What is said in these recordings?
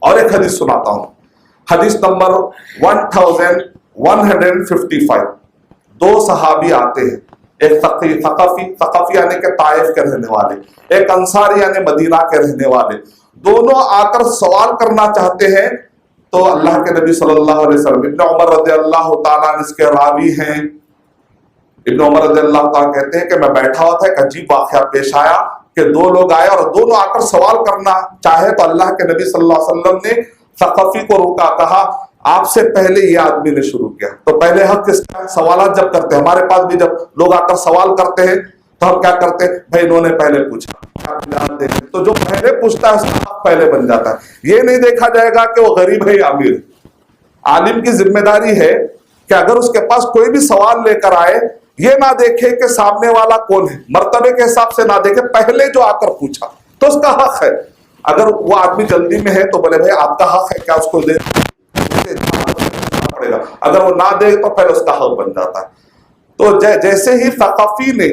اور ایک حدیث سناتا ہوں، حدیث نمبر 1155۔ دو صحابی آتے ہیں، ایک ثقفی یعنی کہ طائف کے رہنے والے، ایک انصاری یعنی مدینہ کے رہنے والے، دونوں آ کر سوال کرنا چاہتے ہیں۔ تو اللہ کے نبی صلی اللہ علیہ وسلم، ابن عمر رضی اللہ تعالیٰ عنہ اس کے راوی ہیں، ابن عمر رضی اللہ تعالیٰ کہتے ہیں کہ میں بیٹھا ہوا تھا، ایک عجیب واقعہ پیش آیا کہ دو لوگ آئے اور دونوں آ کر سوال کرنا چاہے، تو اللہ کے نبی صلی اللہ علیہ وسلم نے ثقفی کو روکا، کہا آپ سے پہلے یہ آدمی نے شروع کیا۔ تو پہلے حق کس کا ہے؟ سوالات جب کرتے ہیں، ہمارے پاس بھی جب لوگ آ کر سوال کرتے ہیں تو ہم کیا کرتے ہیں؟ بھائی انہوں نے پہلے پوچھا، تو جو پہلے پوچھتا ہے اس کا حق پہلے بن جاتا ہے۔ یہ نہیں دیکھا جائے گا کہ وہ غریب ہے یا امیر۔ عالم کی ذمہ داری ہے کہ اگر اس کے پاس کوئی بھی سوال لے کر آئے، یہ نہ دیکھے کہ سامنے والا کون ہے، مرتبے کے حساب سے نہ دیکھے، پہلے جو آ کر پوچھا تو اس کا حق ہے۔ اگر وہ آدمی جلدی میں ہے تو بولے بھائی آپ کا حق ہے کیا، اس کو دے پڑے گا، اگر وہ نہ دے تو پھر اس کا حق بن جاتا ہے۔ تو جیسے ہی ثقفی نے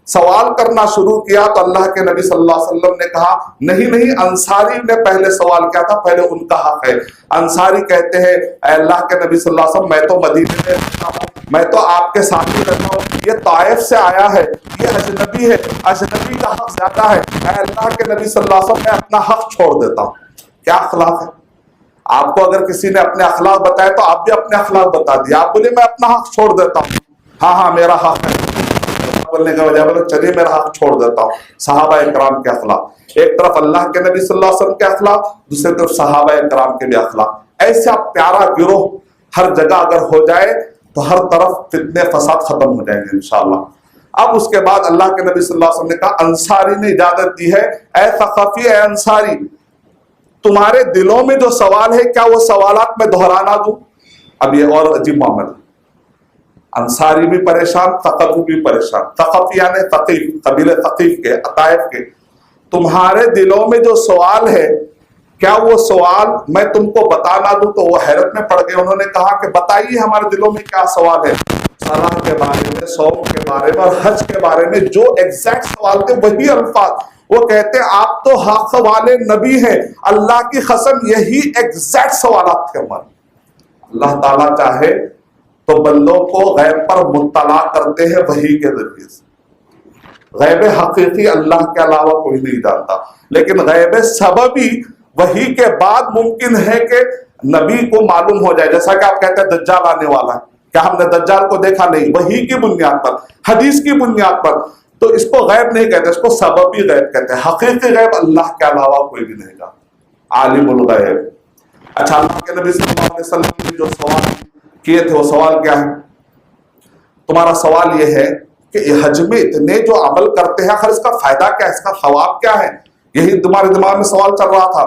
سوال کرنا شروع کیا تو اللہ کے نبی صلی اللہ علیہ وسلم نے کہا نہیں، انصاری نے پہلے سوال کیا تھا، پہلے ان کا حق ہے۔ انصاری کہتے ہیں اے اللہ کے نبی صلی اللہ علیہ وسلم، میں تو مدینے میں رہتا ہوں، میں تو آپ کے ساتھ ہی رہتا ہوں، یہ طائف سے آیا ہے، یہ اجنبی ہے، اجنبی کا حق زیادہ ہے، اے اللہ کے نبی صلی اللہ علیہ وسلم میں اپنا حق چھوڑ دیتا ہوں۔ کیا اخلاق ہے؟ آپ کو اگر کسی نے اپنے اخلاق بتائے تو آپ بھی اپنے اخلاق بتا دیے، آپ بولے میں اپنا حق چھوڑ دیتا ہوں، ہاں میرا حق ہے بولنے کا وجہ بولے چلیے میرا حق چھوڑ دیتا ہوں۔ صحابہ اکرام کے اخلاق، ایک طرف اللہ کے نبی صلی اللہ علیہ وسلم کے اخلاق، دوسری طرف صحابہ اکرام کے بھی اخلاق، ایسا پیارا گروہ ہر جگہ اگر ہو جائے تو ہر طرف فتنے فساد ختم ہو جائیں گے انشاءاللہ۔ اب اس کے بعد اللہ کے نبی صلی اللہ علیہ وسلم نے کہا، انصاری نے اجازت دی ہے، اے ثقفی، اے انصاری، تمہارے دلوں میں جو سوال ہے کیا وہ سوالات میں دہرانا دوں؟ اب یہ اور عجیب معاملہ، انصاری بھی پریشان، ثقفی بھی پریشان۔ ثقفی یعنی ثقیف، قبیلہ ثقیف کے، طائف کے، تمہارے دلوں میں جو سوال ہے کیا وہ سوال میں تم کو بتانا دوں؟ تو وہ حیرت میں پڑ گئے، انہوں نے کہا کہ بتائیے ہمارے دلوں میں کیا سوال ہے۔ صلاح کے بارے میں، صوم کے بارے میں اور حج کے بارے میں جو ایگزیکٹ سوال تھے وہی الفاظ۔ وہ کہتے ہیں آپ تو حق والے نبی ہیں، اللہ کی قسم یہی ایگزیکٹ سوالات تھے ہمارے۔ اللہ تعالیٰ چاہے تو بندوں کو غیب پر مطلع کرتے ہیں وحی کے ذریعے سے۔ غیب حقیقی اللہ کے علاوہ کوئی نہیں جانتا، لیکن غیب سببی وحی کے بعد ممکن ہے کہ نبی کو معلوم ہو جائے، جیسا کہ آپ کہتے ہیں دجال آنے والا ہے، کیا ہم نے دجال کو دیکھا؟ نہیں، وحی کی بنیاد پر، حدیث کی بنیاد پر، تو اس کو غیب نہیں کہتے، اس کو سببی غیب کہتے ہیں۔ حقیقی غیب اللہ کے علاوہ کوئی بھی نہیں جانتا، عالم الغیب۔ اچھا، اللہ کے نبی صلی اللہ علیہ وسلم نے جو سوال کیے تھے وہ سوال کیا ہے؟ تمہارا سوال یہ ہے کہ حج میں اتنے جو عمل کرتے ہیں آخر اس کا فائدہ کیا ہے، اس کا ثواب کیا ہے؟ یہی تمہارے دماغ میں سوال چل رہا تھا،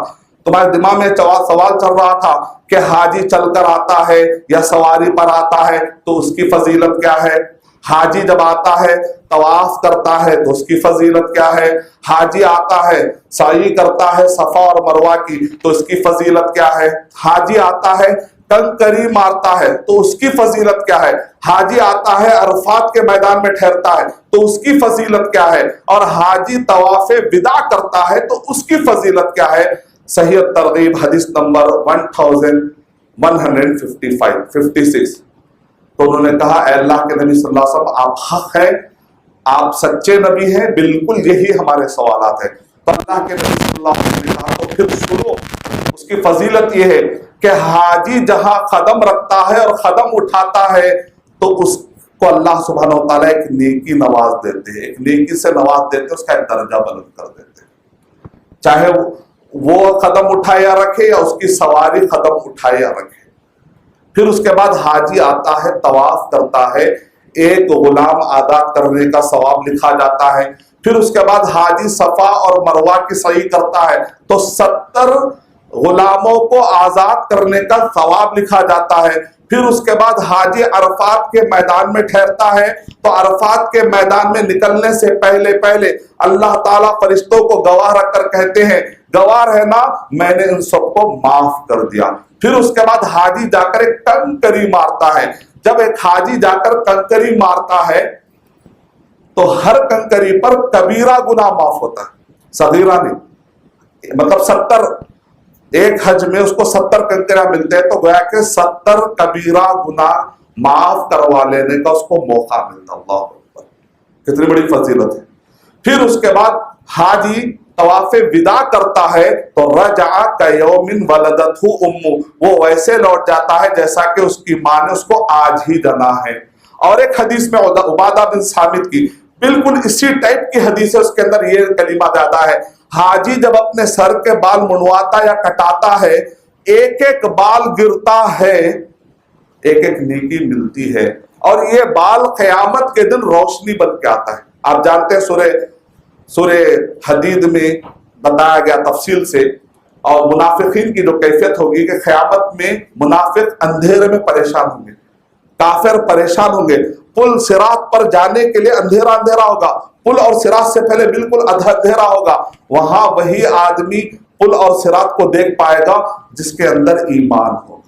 تمہارے دماغ میں سوال چل رہا تھا کہ حاجی چل کر آتا ہے یا سواری پر آتا ہے تو اس کی فضیلت کیا ہے؟ حاجی جب آتا ہے طواف کرتا ہے تو اس کی فضیلت کیا ہے؟ حاجی آتا ہے سعی کرتا ہے صفا اور مروہ کی تو اس کی فضیلت کیا ہے؟ حاجی آتا ہے کنکری مارتا ہے تو اس کی فضیلت کیا ہے؟ حاجی آتا ہے عرفات کے میدان میں ٹھہرتا ہے تو اس کی فضیلت کیا ہے؟ اور حاجی طواف وداع کرتا ہے تو اس کی فضیلت کیا ہے؟ صحیح ترغیب حدیث نمبر 1156۔ تو انہوں نے کہا اے اللہ کے نبی صلی اللہ علیہ وسلم، آپ حق ہے، آپ سچے نبی ہیں، بالکل یہی ہمارے سوالات ہیں۔ تو اللہ کے نبی صلی اللہ علیہ وسلم نے کہا تو پھر سنو، اس کی فضیلت یہ ہے کہ حاجی جہاں قدم رکھتا ہے اور قدم اٹھاتا ہے تو اس کو اللہ سبحانہ و تعالیٰ ایک نیکی نواز دیتے ہیں، ایک نیکی سے نواز دیتے ہیں، اس کا ایک درجہ بلند کر دیتے ہیں، چاہے وہ قدم اٹھائے یا رکھے یا اس کی سواری قدم اٹھائے یا رکھے۔ پھر اس کے بعد حاجی آتا ہے طواف کرتا ہے، ایک غلام آزاد کرنے کا ثواب لکھا جاتا ہے۔ پھر اس کے بعد حاجی صفا اور مروہ کی سعی کرتا ہے تو 70 غلاموں کو آزاد کرنے کا ثواب لکھا جاتا ہے۔ پھر اس کے بعد حاجی عرفات کے میدان میں ٹھہرتا ہے تو عرفات کے میدان میں نکلنے سے پہلے اللہ تعالیٰ فرشتوں کو گواہ رکھ کر کہتے ہیں گواہ رہنا میں نے ان سب کو معاف کر دیا۔ پھر اس کے بعد حاجی جا کر ایک کنکری مارتا ہے۔ جب ایک حاجی جا کر کنکری مارتا ہے تو ہر کنکری پر کبیرہ گناہ معاف ہوتا ہے، صغیرہ نہیں، مطلب 70 ایک حج میں اس کو 70 کنکریاں ملتے ہیں، تو گویا کہ 70 کبیرہ گناہ معاف کروا لینے کا اس کو موقع ملتا. اللہ اکبر، کتنی بڑی فضیلت ہے. پھر اس کے بعد حاجی طواف وداع کرتا ہے تو رجع کیوم ولدتہ امہ، وہ ویسے لوٹ جاتا ہے جیسا کہ اس کی ماں نے اس کو آج ہی جنا ہے. اور ایک حدیث میں عبادہ بن صامت کی بالکل اسی ٹائپ کی حدیث ہے، اس کے اندر یہ کلمہ زیادہ ہے. حاجی جب اپنے سر کے بال منڈواتا یا کٹاتا ہے، ایک ایک بال گرتا ہے، ایک ایک نیکی ملتی ہے، اور یہ بال قیامت کے دن روشنی بن کے آتا ہے. آپ جانتے ہیں سورہ حدید میں بتایا گیا تفصیل سے، اور منافقین کی جو کیفیت ہوگی کہ قیامت میں منافق اندھیرے میں پریشان ہوں گے، کافر پریشان ہوں گے. پل صراط پر جانے کے لیے اندھیرا ہوگا، پل اور صراط سے پہلے بالکل اندھیرا ہوگا. وہاں وہی آدمی پل اور صراط کو دیکھ پائے گا جس کے اندر ایمان ہوگا،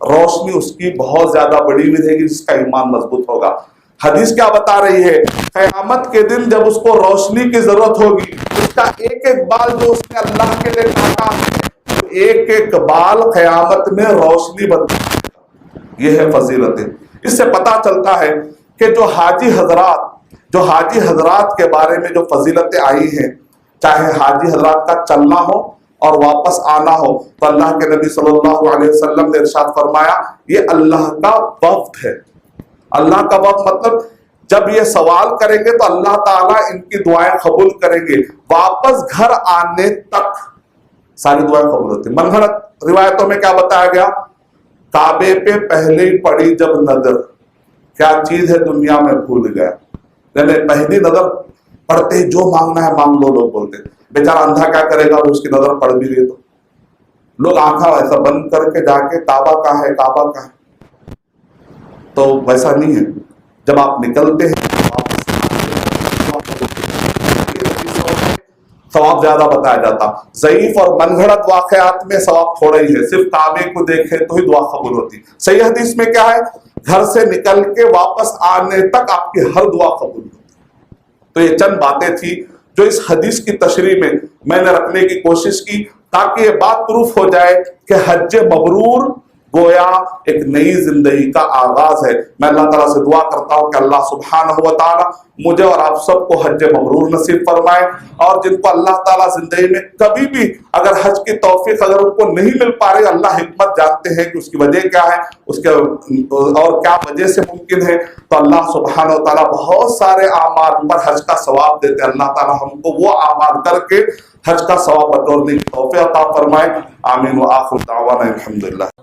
روشنی اس کی بہت زیادہ بڑی ہوئی رہے گی جس کا ایمان مضبوط ہوگا. حدیث کیا بتا رہی ہے؟ قیامت کے دن جب اس کو روشنی کی ضرورت ہوگی، اس کا ایک ایک بال جو اس نے اللہ کے لیے کاٹا ہے، ایک ایک بال قیامت میں روشنی بن جائے گا. یہ ہے فضیلت. اس سے پتا چلتا ہے کہ جو حاجی حضرات کے بارے میں جو فضیلتیں آئی ہیں، چاہے حاجی حضرات کا چلنا ہو اور واپس آنا ہو، تو اللہ کے نبی صلی اللہ علیہ وسلم نے ارشاد فرمایا یہ اللہ کا وفد ہے. اللہ کا وفد مطلب جب یہ سوال کریں گے تو اللہ تعالیٰ ان کی دعائیں قبول کریں گے، واپس گھر آنے تک ساری دعائیں قبول ہوتی ہیں. من گھڑت روایتوں میں کیا بتایا گیا؟ کعبے پہ پہلے ہی پڑی جب نظر، کیا چیز ہے دنیا میں بھول گیا. یعنی پہلی نظر پڑتے ہی جو مانگنا ہے مانگ لو، لوگ بولتے. بیچارہ اندھا کیا کرے گا، اس کی نظر پڑ بھی گئی تو لوگ آنکھیں ایسا بند کر کے جا کے کعبہ کہاں ہے، کعبہ کہاں ہے. تو ویسا نہیں ہے. جب آپ نکلتے ہیں ثواب زیادہ بتایا جاتا. ضعیف اور من گھڑت واقعات میں ثواب تھوڑا ہی ہے، صرف کعبے کو دیکھیں تو ہی دعا قبول ہوتی. صحیح حدیث میں کیا ہے؟ گھر سے نکل کے واپس آنے تک آپ کی ہر دعا قبول ہوتی. تو یہ چند باتیں تھی جو اس حدیث کی تشریح میں نے رکھنے کی کوشش کی، تاکہ یہ بات پروف ہو جائے کہ حج مبرور گویا ایک نئی زندگی کا آغاز ہے. میں اللہ تعالیٰ سے دعا کرتا ہوں کہ اللہ سبحانہ و تعالیٰ مجھے اور آپ سب کو حج مبرور نصیب فرمائے، اور جن کو اللہ تعالیٰ زندگی میں کبھی بھی اگر حج کی توفیق اگر ان کو نہیں مل پا رہی، اللہ حکمت جانتے ہیں کہ اس کی وجہ کیا ہے، اس کے اور کیا وجہ سے ممکن ہے، تو اللہ سبحانہ و تعالیٰ بہت سارے اعمال پر حج کا ثواب دیتے ہیں. اللہ تعالیٰ ہم کو وہ اعمال کر کے حج کا ثواب بٹورنے کی توفیق عطا فرمائے. آمین. وآخر دعوانا الحمدللہ.